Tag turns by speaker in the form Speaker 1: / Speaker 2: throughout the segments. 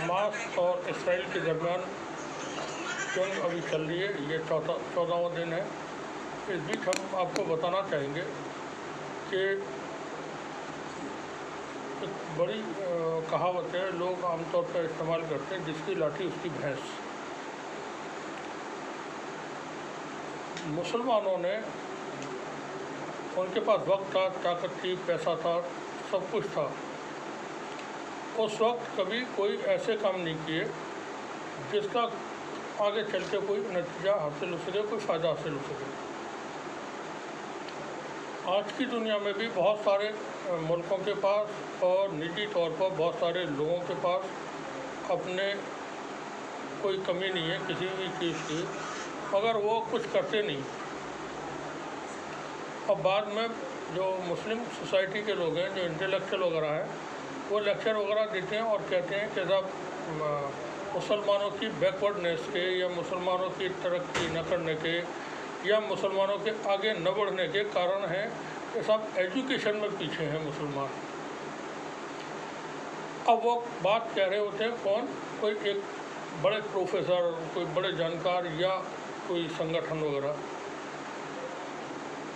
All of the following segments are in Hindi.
Speaker 1: हमास और इसराइल के दरमियान जंग अभी चल रही है। ये 14वां दिन है। इस बीच हम आपको बताना चाहेंगे कि एक बड़ी कहावत है, लोग आमतौर पर इस्तेमाल करते हैं, जिसकी लाठी उसकी भैंस। मुसलमानों ने, उनके पास वक्त था, ताकत थी, पैसा था, सब कुछ था। उस वक्त कभी कोई ऐसे काम नहीं किए जिसका आगे चल के कोई नतीजा हासिल हो सके, कोई फ़ायदा हासिल हो सके। आज की दुनिया में भी बहुत सारे मुल्कों के पास और निजी तौर पर बहुत सारे लोगों के पास अपने कोई कमी नहीं है किसी भी चीज़ की, मगर वो कुछ करते नहीं। अब बाद में जो मुस्लिम सोसाइटी के लोग हैं, जो इंटेलेक्चुअल वगैरह हैं, वो लेक्चर वगैरह देते हैं और कहते हैं कि साहब मुसलमानों की बैकवर्डनेस के या मुसलमानों की तरक्की न करने के या मुसलमानों के आगे न बढ़ने के कारण हैं कि सब एजुकेशन में पीछे हैं मुसलमान। अब वो बात कह रहे होते हैं कौन, कोई एक बड़े प्रोफेसर, कोई बड़े जानकार या कोई संगठन वगैरह।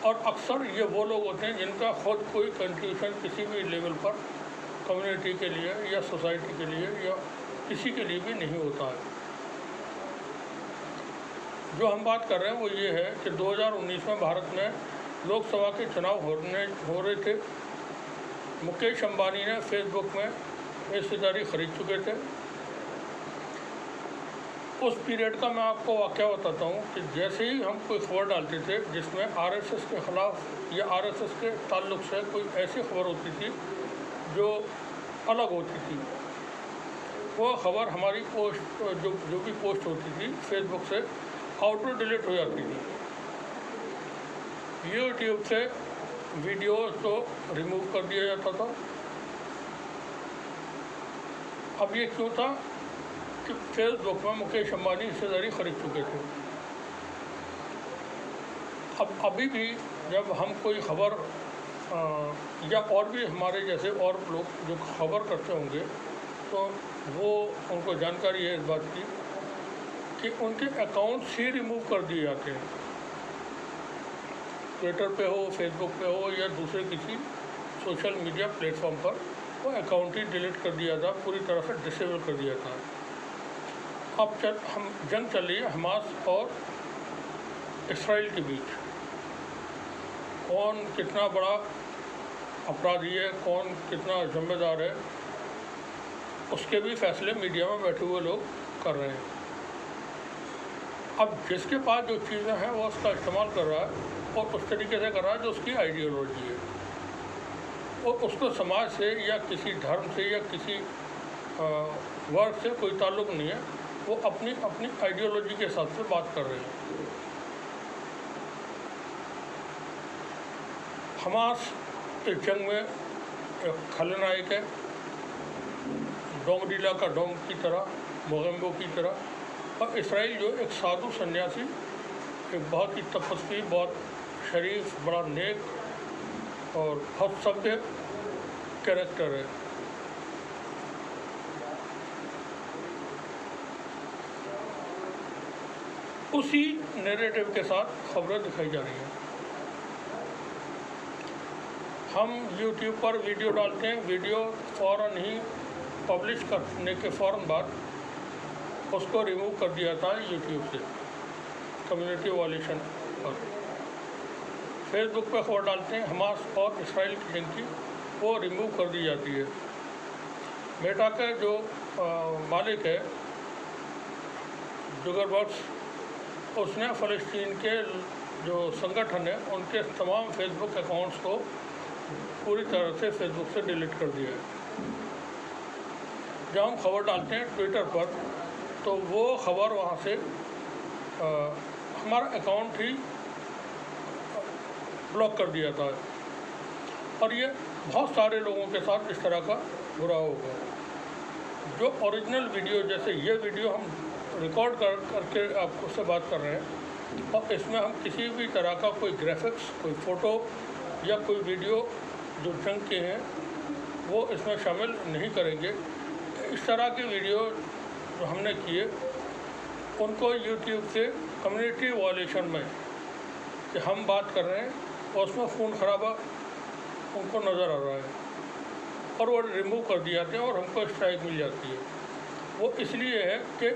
Speaker 1: और अक्सर ये वो लोग होते हैं जिनका खुद कोई कंट्रीब्यूशन किसी भी लेवल पर कम्युनिटी के लिए या सोसाइटी के लिए या किसी के लिए भी नहीं होता है। जो हम बात कर रहे हैं वो ये है कि 2019 में भारत में लोकसभा के चुनाव हो रहे थे। मुकेश अंबानी ने फेसबुक में हिस्सेदारी खरीद चुके थे। उस पीरियड का मैं आपको वाक़या बताता हूँ कि जैसे ही हम कोई खबर डालते थे जिसमें आरएसएस के ख़िलाफ़ या आरएसएस के ताल्लुक़ से कोई ऐसी खबर होती थी जो अलग होती थी, वो खबर हमारी पोस्ट जो भी पोस्ट होती थी फेसबुक से ऑटो डिलीट हो जाती थी। यूट्यूब से वीडियोस को रिमूव कर दिया जाता था। अब ये क्यों था कि फेसबुक में मुकेश अंबानी हिस्सेदारी खरीद चुके थे। अब अभी भी जब हम कोई खबर या और भी हमारे जैसे और लोग जो खबर करते होंगे तो वो उनको जानकारी है इस बात की कि उनके अकाउंट ही रिमूव कर दिए जाते हैं। ट्विटर पे हो, फेसबुक पे हो या दूसरे किसी सोशल मीडिया प्लेटफॉर्म पर वो अकाउंट ही डिलीट कर दिया था, पूरी तरह से डिसेबल कर दिया था। अब जंग चल रही है हमास और इसराइल के बीच। कौन कितना बड़ा अपराधी है, कौन कितना जिम्मेदार है, उसके भी फैसले मीडिया में बैठे हुए लोग कर रहे हैं। अब जिसके पास जो चीज़ें हैं वो उसका इस्तेमाल कर रहा है और उस तरीके से कर रहा है जो उसकी आइडियोलॉजी है। और उसको समाज से या किसी धर्म से या किसी वर्ग से कोई ताल्लुक़ नहीं है, वो अपनी अपनी आइडियोलॉजी के हिसाब से बात कर रहे हैं। हमास इस जंग में एक खलनायक है, डोंगरीला का डोंग की तरह, मोगेम्बो की तरह। और इसराइल जो एक साधु सन्यासी, एक बहुत ही तपस्वी, बहुत शरीफ, बड़ा नेक और बहुत सभ्य कैरेक्टर है। उसी नैरेटिव के साथ खबरें दिखाई जा रही हैं। हम YouTube पर वीडियो डालते हैं, वीडियो फ़ौरन ही पब्लिश करने के फ़ौरन बाद उसको रिमूव कर दिया था YouTube से, कम्युनिटी वॉल्यूशन पर। फेसबुक पर खबर डालते हैं हमास और इसराइल की जंग की, वो रिमूव कर दी जाती है। मेटा का जो मालिक है जुकरबर्ग, उसने फ़लस्तीन के जो संगठन है उनके तमाम फेसबुक अकाउंट्स को पूरी तरह से फेसबुक से डिलीट कर दिया है। जब हम खबर डालते हैं ट्विटर पर तो वो खबर वहाँ से हमारा अकाउंट ही ब्लॉक कर दिया था। और ये बहुत सारे लोगों के साथ इस तरह का बुरा होगा। जो ओरिजिनल वीडियो, जैसे ये वीडियो हम रिकॉर्ड करके आपको से बात कर रहे हैं और इसमें हम किसी भी तरह का कोई ग्राफिक्स, कोई फ़ोटो या कोई वीडियो जो जंग के हैं वो इसमें शामिल नहीं करेंगे। इस तरह के वीडियो जो हमने किए उनको यूट्यूब से कम्युनिटी वायलेशन में कि हम बात कर रहे हैं और उसमें खून खराबा उनको नज़र आ रहा है और वो रिमूव कर दिए जाते हैं और हमको स्ट्राइक मिल जाती है। वो इसलिए है कि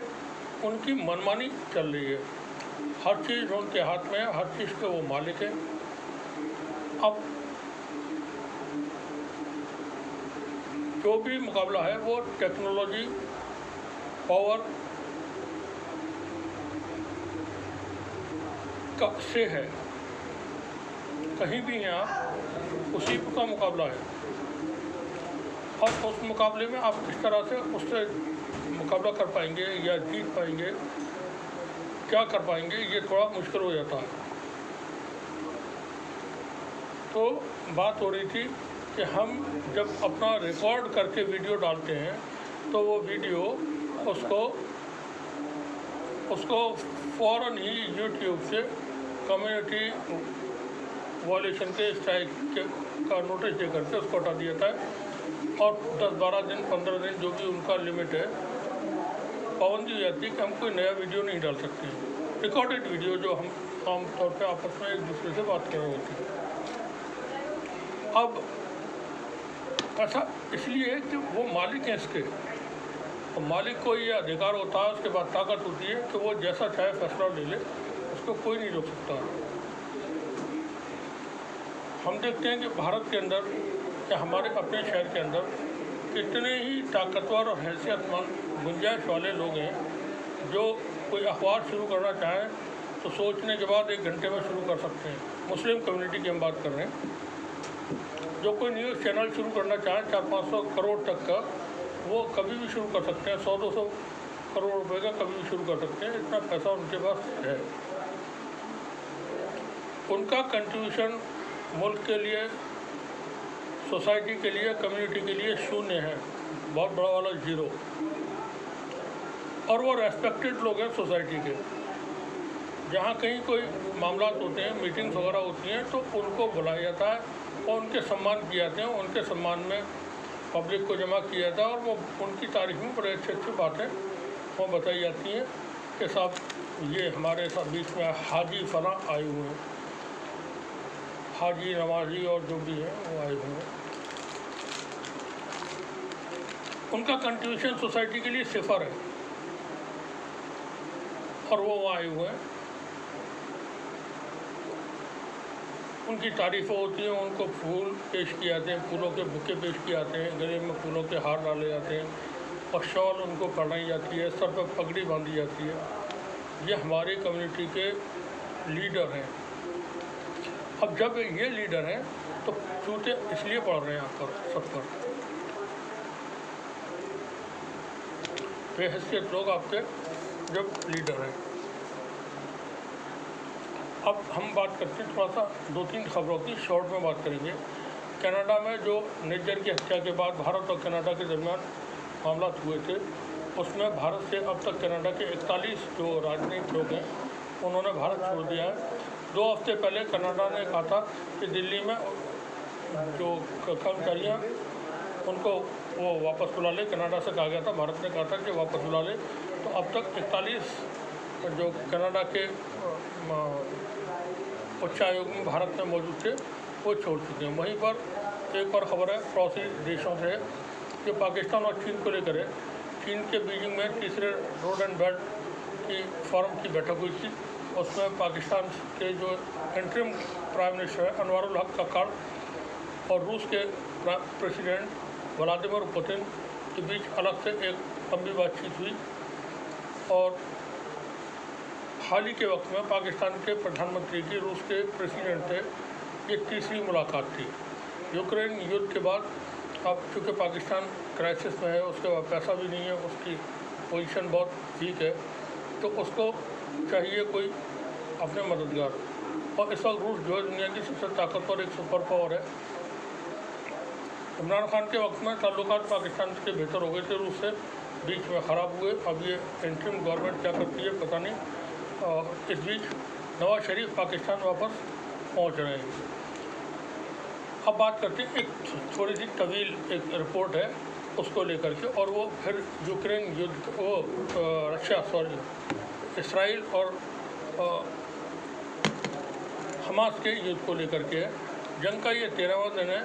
Speaker 1: उनकी मनमानी चल रही है, हर चीज़ उनके हाथ में है, हर चीज़ के वो मालिक हैं। अब जो भी मुकाबला है वो टेक्नोलॉजी, पावर का से है, कहीं भी हैं आप उसी का मुकाबला है। और उस मुकाबले में आप किस तरह से उससे मुकाबला कर पाएंगे या जीत पाएंगे, क्या कर पाएंगे, ये थोड़ा मुश्किल हो जाता है। तो बात हो रही थी कि हम जब अपना रिकॉर्ड करके वीडियो डालते हैं तो वो वीडियो उसको फ़ौरन ही यूट्यूब से कम्युनिटी वायलेशन के स्ट्राइक का नोटिस दे करके उसको हटा दिया था और 10-12 दिन 15 दिन जो भी उनका लिमिट है पाबंदी हो जाती है कि हम कोई नया वीडियो नहीं डाल सकते हैं। रिकॉर्डेड वीडियो जो हम आमतौर पर आपस में एक दूसरे से बात कर रहे होते हैं। अब ऐसा इसलिए है कि वो मालिक हैं इसके, और मालिक को ये अधिकार होता है, उसके बाद ताकत होती है कि वो जैसा चाहे फैसला ले ले, उसको कोई नहीं रोक सकता। हम देखते हैं कि भारत के अंदर या हमारे अपने शहर के अंदर कितने ही ताकतवर और हैसियतमंद गुंजाइश वाले लोग हैं जो कोई अखबार शुरू करना चाहें तो सोचने के बाद 1 घंटे में शुरू कर सकते हैं। मुस्लिम कम्युनिटी की हम बात कर रहे हैं। जो कोई न्यूज़ चैनल शुरू करना चाहें 400-500 करोड़ तक का, वो कभी भी शुरू कर सकते हैं। 100-200 करोड़ रुपए का कभी भी शुरू कर सकते हैं, इतना पैसा उनके पास है। उनका कंट्रीब्यूशन मुल्क के लिए, सोसाइटी के लिए, कम्युनिटी के लिए शून्य है, बहुत बड़ा वाला 0। और वो रेस्पेक्टेड लोग हैं सोसाइटी के। जहाँ कहीं कोई मामला होते हैं, मीटिंग्स वगैरह होती हैं, तो उनको बुलाया जाता है और उनके सम्मान किए जाते हैं। उनके सम्मान में पब्लिक को जमा किया जाता है और वो उनकी तारीफ में बड़े अच्छी बातें वो बताई जाती हैं कि साहब ये हमारे साथ बीच में हाजी फलां आए हुए हैं, हाजी नवाजी और जो भी है वो आए हुए हैं। उनका कंट्रीब्यूशन सोसाइटी के लिए 0 है और वो वहाँ आए हुए हैं। उनकी तारीफ़ें होती हैं, उनको फूल पेश किए जाते हैं, फूलों के बुके पेश किए जाते हैं, गले में फूलों के हार डाले जाते हैं और शॉल उनको पहनाई जाती है, सर पर पगड़ी बांधी जाती है। ये हमारी कम्युनिटी के लीडर हैं। अब जब ये लीडर हैं तो चूते इसलिए पड़ रहे हैं यहाँ पर सब पर। बेहैसियत लोग आपके जब लीडर हैं। अब हम बात करते हैं थोड़ा सा 2-3 खबरों की, शॉर्ट में बात करेंगे। कनाडा में जो निज्जर की हत्या के बाद भारत और कनाडा के दरमियान मामला हुए थे, उसमें भारत से अब तक कनाडा के 41 जो राजनीतिक लोग हैं उन्होंने भारत छोड़ दिया है। 2 हफ्ते पहले कनाडा ने कहा था कि दिल्ली में जो कर्मचारी हैं उनको वो वापस बुला ले। कनाडा से कहा गया था, भारत ने कहा था कि वापस बुला ले। तो अब तक 41 जो कनाडा के उच्च आयोग में भारत में मौजूद थे वो छोड़ चुके हैं। वहीं पर एक और खबर है पड़ोसी देशों से कि पाकिस्तान और चीन को लेकर है। चीन के बीजिंग में तीसरे रोड एंड बेल्ट की फोरम की बैठक हुई थी। उसमें पाकिस्तान के जो इंटरिम प्राइम मिनिस्टर है अनवरुल हक कक्कड़ और रूस के प्रेसिडेंट व्लादिमीर पुतिन के बीच अलग से एक लंबी बातचीत हुई। और हाल ही के वक्त में पाकिस्तान के प्रधानमंत्री की रूस के प्रेसिडेंट से ये तीसरी मुलाकात थी। यूक्रेन युद्ध के बाद अब चूँकि पाकिस्तान क्राइसिस में है, उसके बाद पैसा भी नहीं है, उसकी पोजीशन बहुत वीक है, तो उसको चाहिए कोई अपने मददगार। और इस वक्त रूस जो है दुनिया की सबसे ताकतवर एक सुपर पावर है। इमरान खान के वक्त में ताल्लुकात पाकिस्तान के बेहतर हो गए थे रूस से, बीच में ख़राब हुए। अब ये इंटरिम गवर्नमेंट क्या करती है पता नहीं। और इस बीच नवाज शरीफ पाकिस्तान वापस पहुंच रहे हैं। अब बात करते हैं, एक थोड़ी सी तवील एक रिपोर्ट है उसको लेकर के, और वो फिर यूक्रेन युद्ध, वो रशिया सॉरी इसराइल और हमास के युद्ध को लेकर के है। जंग का ये 13वां दिन है।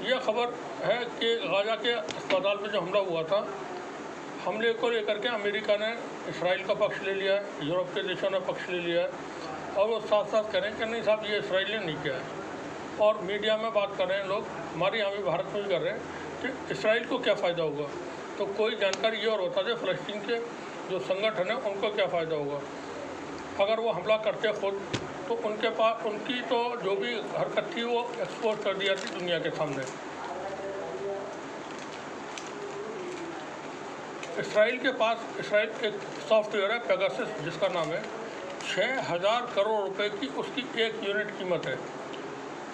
Speaker 1: यह खबर है कि गाजा के अस्पताल में जो हमला हुआ था, हमले को लेकर के अमेरिका ने इसराइल का पक्ष ले लिया है, यूरोप के देशों ने पक्ष ले लिया है, और वो साथ साथ कह रहे हैं कि नहीं साहब ये इसराइल ने नहीं किया है। और मीडिया में बात कर रहे हैं लोग, हमारे यहाँ भी भारत में भी कर रहे हैं कि इसराइल को क्या फ़ायदा होगा। तो कोई जानकारी ये और होता है फ़लस्तीन के जो संगठन है उनको क्या फ़ायदा होगा अगर वो हमला करते खुद, तो उनके पास उनकी तो जो भी हरकत थी वो एक्सपोज कर दिया थी दुनिया के सामने। इसराइल के पास एक सॉफ्टवेयर है पेगासस जिसका नाम है, 6000 करोड़ रुपए की उसकी एक यूनिट कीमत है।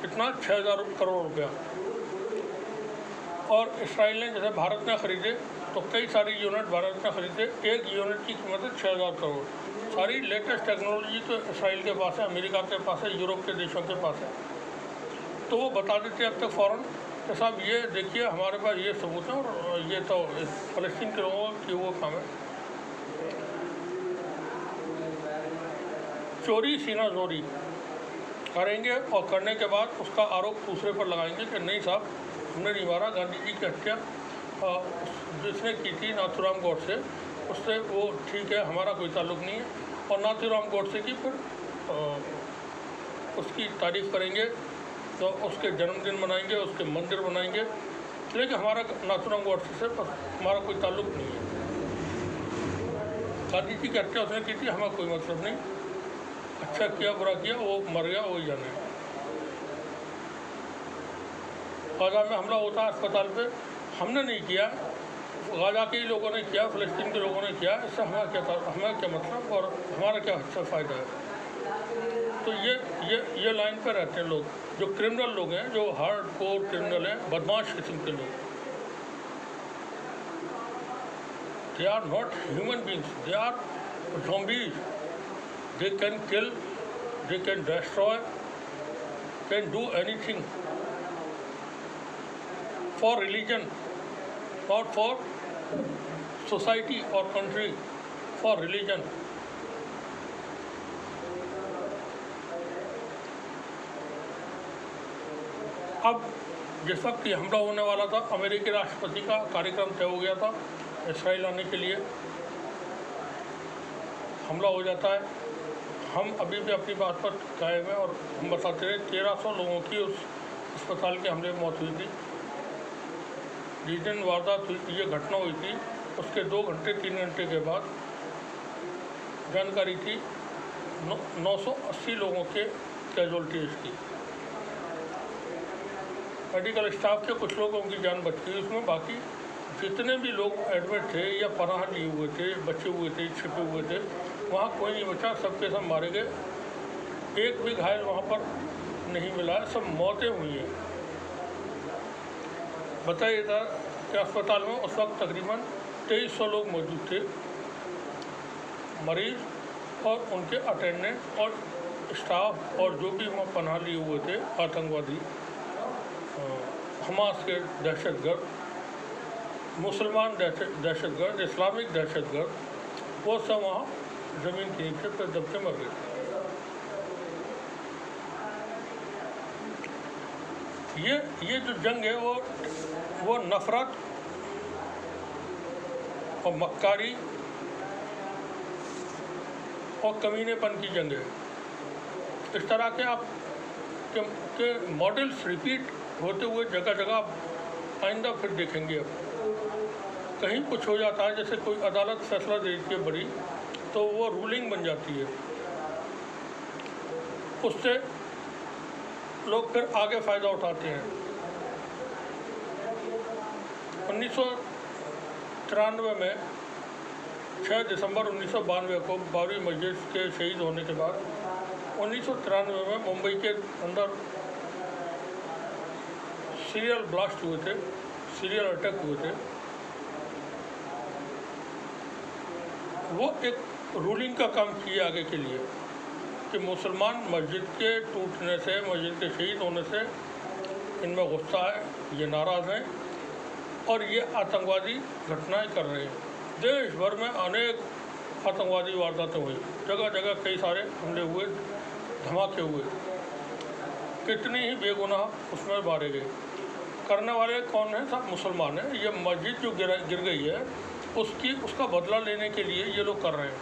Speaker 1: कितना? 6000 करोड़ रुपया। और इसराइल ने जैसे भारत ने ख़रीदे तो कई सारी यूनिट भारत ने ख़रीदे, एक यूनिट की कीमत है 6000 करोड़। सारी लेटेस्ट टेक्नोलॉजी तो इसराइल के पास है, अमेरिका के पास है, यूरोप के देशों के पास है। तो वो बता देते अब तक फ़ौरन कि साहब ये देखिए हमारे पास ये सबूत है और ये तो फ़लस्तीन के लोगों की वो काम है। चोरी सीना जोरी करेंगे और करने के बाद उसका आरोप दूसरे पर लगाएंगे कि नहीं साहब हमने नहीं मारा। गांधी जी की हत्या जिसने की थी नाथूराम गोडसे, उससे वो ठीक है, हमारा कोई ताल्लुक़ नहीं है। और नाथूराम गोडसे की फिर उसकी तारीफ़ करेंगे, तो उसके जन्मदिन मनाएंगे, उसके मंदिर बनाएंगे, लेकिन हमारा नाथूराम गोडसे से हमारा कोई ताल्लुक़ नहीं है। गांधी जी की हत्या उसने की थी, हमें कोई मतलब नहीं। अच्छा किया बुरा किया, वो मर गया, वही जाने। गाजा में हमला होता है अस्पताल पे, हमने नहीं किया, गाजा के ही लोगों ने किया, फ़लस्तीन के लोगों ने किया। इससे हमें क्या मतलब और हमारा क्या अच्छा फ़ायदा है। तो ये लाइन पर रहते हैं लोग, जो क्रिमिनल लोग हैं, जो हार्ड कोर क्रिमिनल हैं, बदमाश किस्म के लोग। They are not human beings, they are zombies. They can kill, they can destroy, can do anything for religion, not for society or country, for religion. अब जिस वक्त ये हमला होने वाला था, अमेरिकी राष्ट्रपति का कार्यक्रम तय हो गया था इसराइल आने के लिए। हमला हो जाता है, हम अभी भी अपनी बात पर कायम हैं और हम बताते रहे 1300 लोगों की उस अस्पताल के हमले में मौत हुई थी। जिस दिन वारदात हुई थी, ये घटना हुई थी, उसके 2 घंटे 3 घंटे के बाद जानकारी थी 980 लोगों के कैजुअल्टीज की। मेडिकल स्टाफ के कुछ लोगों की जान बच गई उसमें, बाकी जितने भी लोग एडमिट थे या पनाह लिए हुए थे, बचे हुए थे, छिपे हुए थे, वहाँ कोई नहीं बचा, सबके सब मारे गए। एक भी घायल वहाँ पर नहीं मिला है, सब मौतें हुई हैं। बताइए था कि अस्पताल में उस वक्त तकरीबन 2300 लोग मौजूद थे, मरीज और उनके अटेंडेंट और स्टाफ और जो भी वहाँ पनाह लिए हुए थे, आतंकवादी, हमास के दहशतगर्द, मुसलमान दहशतगर्द, इस्लामिक दहशतगर्द, वो सब वहाँ ज़मीन के नीचे पर दबके मर गए। ये जो जंग है वो नफ़रत और मक्कारी और कमीनेपन की जंग है। इस तरह के मॉडल्स रिपीट होते हुए जगह जगह आइंदा फिर देखेंगे। अब कहीं कुछ हो जाता है, जैसे कोई अदालत फैसला दे देती है बड़ी, तो वो रूलिंग बन जाती है, उससे लोग फिर आगे फ़ायदा उठाते हैं। 1993 में 6 दिसंबर 1992 को बाबरी मस्जिद के शहीद होने के बाद 1993 में मुंबई के अंदर सीरियल ब्लास्ट हुए थे, सीरियल अटैक हुए थे। वो एक रूलिंग का काम किया आगे के लिए कि मुसलमान मस्जिद के टूटने से, मस्जिद के शहीद होने से इनमें गुस्सा है, ये नाराज़ हैं, और ये आतंकवादी घटनाएं कर रहे हैं। देश भर में अनेक आतंकवादी वारदातें हुई, जगह जगह कई सारे हमले हुए, धमाके हुए, कितनी ही बेगुनाह उसमें मारे गए। करने वाले कौन है? सब मुसलमान हैं। ये मस्जिद जो गिर गई है उसका बदला लेने के लिए ये लोग कर रहे हैं।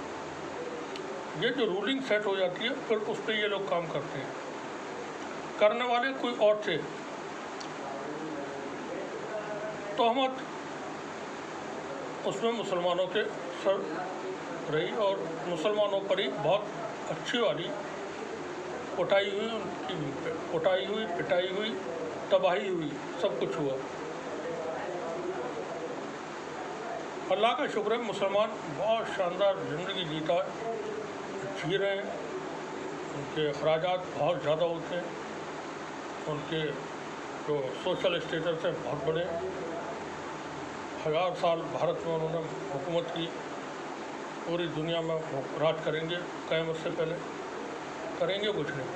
Speaker 1: ये जो रूलिंग सेट हो जाती है फिर उस पर ये लोग काम करते हैं। करने वाले कोई और थे। तोहमत उसमें मुसलमानों के सर रही और मुसलमानों पर ही बहुत अच्छी वाली उठाई हुई, उनकी उठाई हुई, पिटाई हुई, तबाही हुई, सब कुछ हुआ। अल्लाह का शुक्र है मुसलमान बहुत शानदार ज़िंदगी जी रहे हैं। उनके अखराजात बहुत ज़्यादा होते हैं, उनके जो सोशल स्टेटस है बहुत बड़े हैं। 1000 साल भारत में उन्होंने हुकूमत की, पूरी दुनिया में राज करेंगे, क़यामत से पहले करेंगे कुछ नहीं।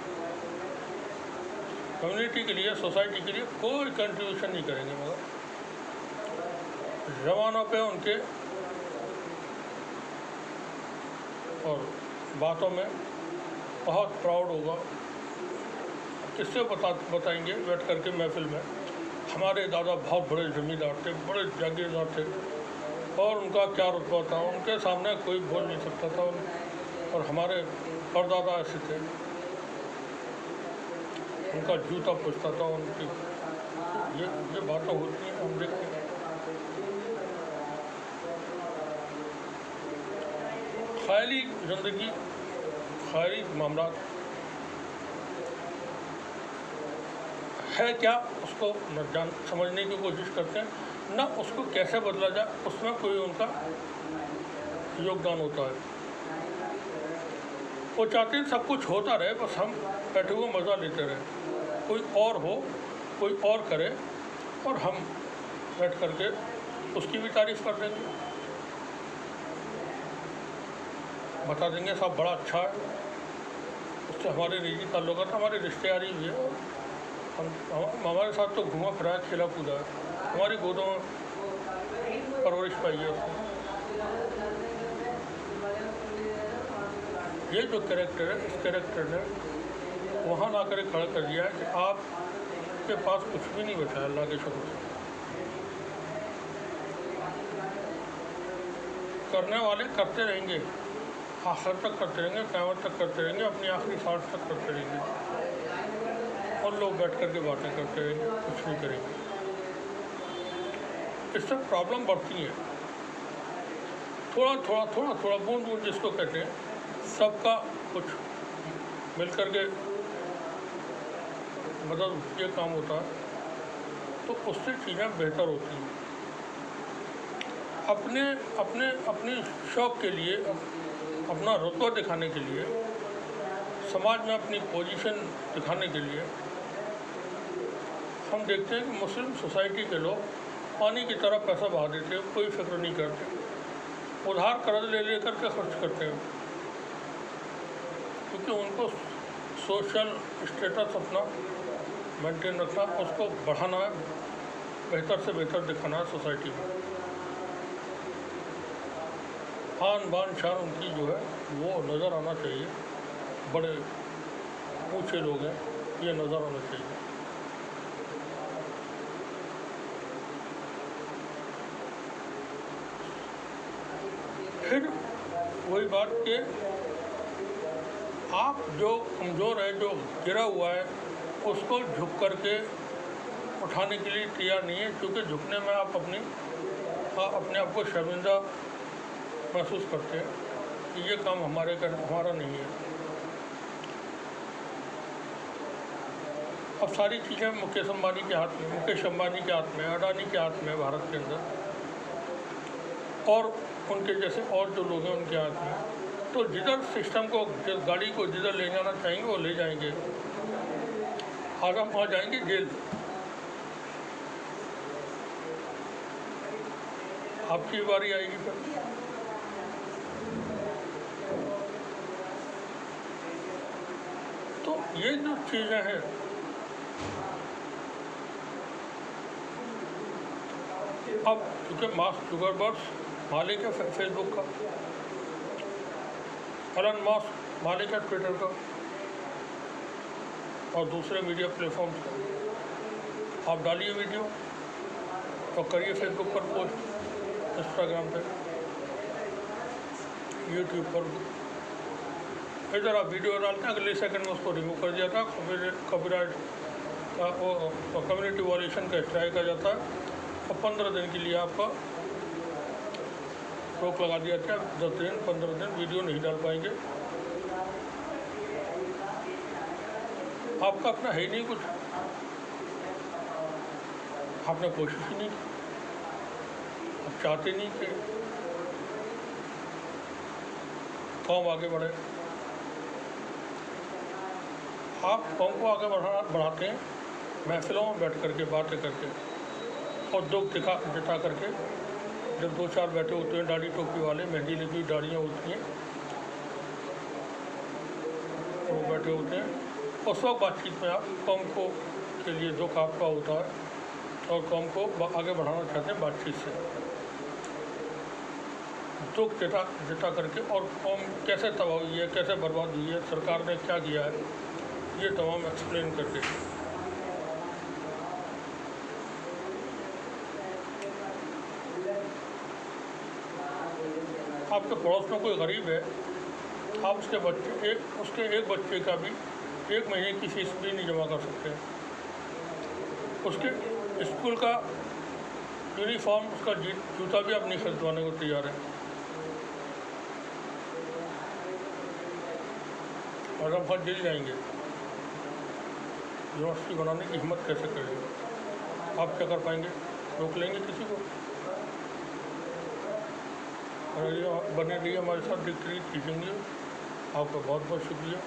Speaker 1: कम्युनिटी के लिए, सोसाइटी के लिए कोई कंट्रीब्यूशन नहीं करेंगे, मगर ज़मानों पे उनके और बातों में बहुत प्राउड होगा। किससे बताएंगे बैठ करके महफिल में? हमारे दादा बहुत बड़े ज़मींदार थे, बड़े जागीरदार थे और उनका क्या रुतबा था, उनके सामने कोई बोल नहीं सकता था। और हमारे परदादा ऐसे थे, उनका जूता पूछता था, उनकी ये बातें होती हैं, हम देखते हैं। ख़याली ज़िंदगी, ख़याली मामला है क्या, उसको न समझने की कोशिश करते हैं, ना उसको कैसे बदला जाए उसमें कोई उनका योगदान होता है। वो चाहते हैं सब कुछ होता रहे, बस हम बैठे हुए मज़ा लेते रहें। कोई और हो, कोई और करे और हम बैठ करके उसकी भी तारीफ़ कर देंगे, बता देंगे सब बड़ा अच्छा है, उससे हमारे निजी ताल्लुकात, हमारी रिश्तेदारी भी है। हमारे साथ तो घुमा फिरा खेला कूदा है, हमारी गोदों में परवरिश पाई है उसने। ये जो कैरेक्टर है, इस कैरेक्टर ने वहाँ ला कर खड़ा कर दिया है कि आपके पास कुछ भी नहीं बचा अल्लाह के शुक्र से। करने वाले करते रहेंगे, आखिर तक करते रहेंगे, क़यामत तक करते रहेंगे, अपनी आखिरी सांस तक करते रहेंगे। और लोग बैठ कर के बातें करते रहेंगे, कुछ नहीं करेंगे। इससे प्रॉब्लम बढ़ती है। थोड़ा बूंद बूंद जिसको कहते हैं, सबका कुछ मिल कर के मतलब ये काम होता है, तो उससे चीज़ें बेहतर होती हैं। अपने शौक़ के लिए, अपना रुतबा दिखाने के लिए, समाज में अपनी पोजीशन दिखाने के लिए हम देखते हैं कि मुस्लिम सोसाइटी के लोग पानी की तरह पैसा बहा देते हैं, कोई फिक्र नहीं करते, उधार कर्ज ले कर के खर्च करते हैं, क्योंकि उनको सोशल स्टेटस अपना मेंटेन रखना, उसको बढ़ाना है, बेहतर से बेहतर दिखाना है सोसाइटी में। आन बान शान उनकी जो है वो नज़र आना चाहिए, बड़े ऊँचे लोग हैं, ये नज़र आना चाहिए। फिर वही बात कि आप जो कमज़ोर है, जो गिरा हुआ है, उसको झुक करके उठाने के लिए तैयार नहीं है, क्योंकि झुकने में आप अपने आप को शर्मिंदा महसूस करते हैं कि ये काम हमारा नहीं है। अब सारी चीज़ें मुकेश अंबानी के हाथ में, मुकेश अंबानी के हाथ में, अडानी के हाथ में, भारत के अंदर, और उनके जैसे और जो लोग हैं उनके हाथ में। तो जिधर सिस्टम को, गाड़ी को जिधर ले जाना चाहेंगे वो ले जाएंगे, आदम आ जाएंगे जेल। आपकी बारी आएगी फिर। तो ये जो चीज़ें हैं अब चूँकि मार्क जुकरबर्ग मालिक है फेसबुक का, एलन मस्क मालिक है ट्विटर का और दूसरे मीडिया प्लेटफॉर्म्स का। आप डालिए वीडियो और करिए फेसबुक पर पोस्ट, इंस्टाग्राम पे, यूट्यूब पर। इधर आप वीडियो डालते हैं, अगले सेकंड में उसको रिमूव कर दिया था, कॉपीराइट का वो कम्युनिटी वॉल्यूशन का स्ट्राइक आ जाता है और 15 दिन के लिए आपका रोक लगा दिया था। 10 दिन 15 दिन वीडियो नहीं डाल पाएंगे। आपका अपना है ही नहीं कुछ, आपने कोशिश ही नहीं की, आप चाहते नहीं कि कौम आगे बढ़े। आप कौम को आगे बढ़ाते हैं महफिलों में बैठ करके, बातें करके और दुख जता करके। जब 2-4 बैठे होते हैं दाढ़ी टोपी वाले, मेहंदी लगी हुई दाढ़ियाँ होती हैं, वो बैठे होते हैं, उस वक्त बातचीत में आप कौम को के लिए दुख आपका होता है और कौम को आगे बढ़ाना चाहते हैं बातचीत से, दुख जता करके। और कौम कैसे तबाह हुई है, कैसे बर्बाद हुई है, सरकार ने क्या किया है, ये तमाम एक्सप्लेन करके। आपके पड़ोस में कोई गरीब है, आप उसके एक बच्चे का भी 1 महीने की फीस भी नहीं जमा कर सकते। उसके स्कूल का यूनिफॉर्म, उसका जूता भी आप नहीं खरीदवाने को तैयार है। और हम बहुत जल जाएंगे, यूनिवर्सिटी बनाने की हिम्मत कैसे करेंगे? आप क्या कर पाएंगे? रोक लेंगे किसी को? बने रहिए हमारे साथ, देखते रहिए टीचिंग न्यूज़। आपका बहुत बहुत शुक्रिया।